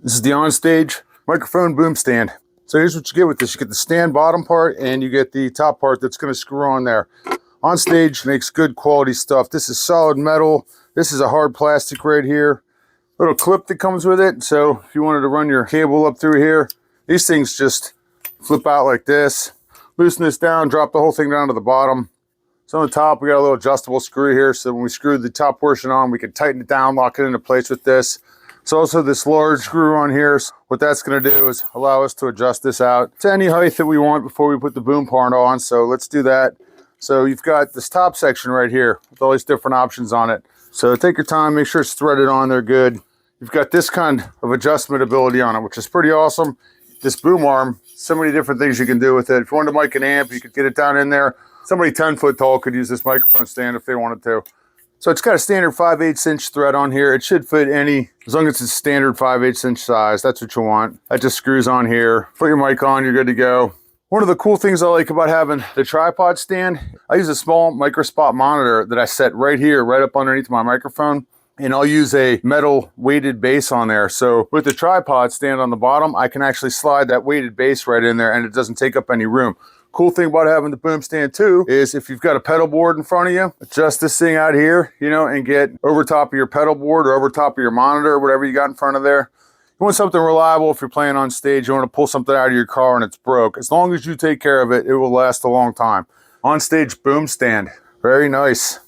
This is the OnStage microphone boom stand. So here's what you get with this. You get the stand bottom part and you get the top part that's going to screw on there. OnStage makes good quality stuff. This is solid metal. This is a hard plastic right here. Little clip that comes with it. So if you wanted to run your cable up through here, these things just flip out like this. Loosen this down, drop the whole thing down to the bottom. So on the top, we got a little adjustable screw here. So when we screw the top portion on, we can tighten it down, lock it into place with this. There's also this large screw on here. So what that's going to do is allow us to adjust this out to any height that we want before we put the boom part on. So let's do that. So you've got this top section right here with all these different options on it. So take your time, make sure it's threaded on there good. You've got this kind of adjustment ability on it, which is pretty awesome. This boom arm, so many different things you can do with it. If you wanted to mic an amp, you could get it down in there. Somebody 10 foot tall could use this microphone stand if they wanted to. So it's got a standard 5/8 inch thread on here. It should fit any, as long as it's standard 5/8 inch size, that's what you want. That just screws on here. Put your mic on, you're good to go. One of the cool things I like about having the tripod stand, I use a small microspot monitor that I set right here, right up underneath my microphone. And I'll use a metal weighted base on there. So with the tripod stand on the bottom, I can actually slide that weighted base right in there and it doesn't take up any room. Cool thing about having the boom stand too is if you've got a pedal board in front of you, adjust this thing out here, you know, and get over top of your pedal board or over top of your monitor or whatever you got in front of there. You want something reliable if you're playing on stage. You want to pull something out of your car and it's broke. As long as you take care of it, it will last a long time. OnStage boom stand, very nice.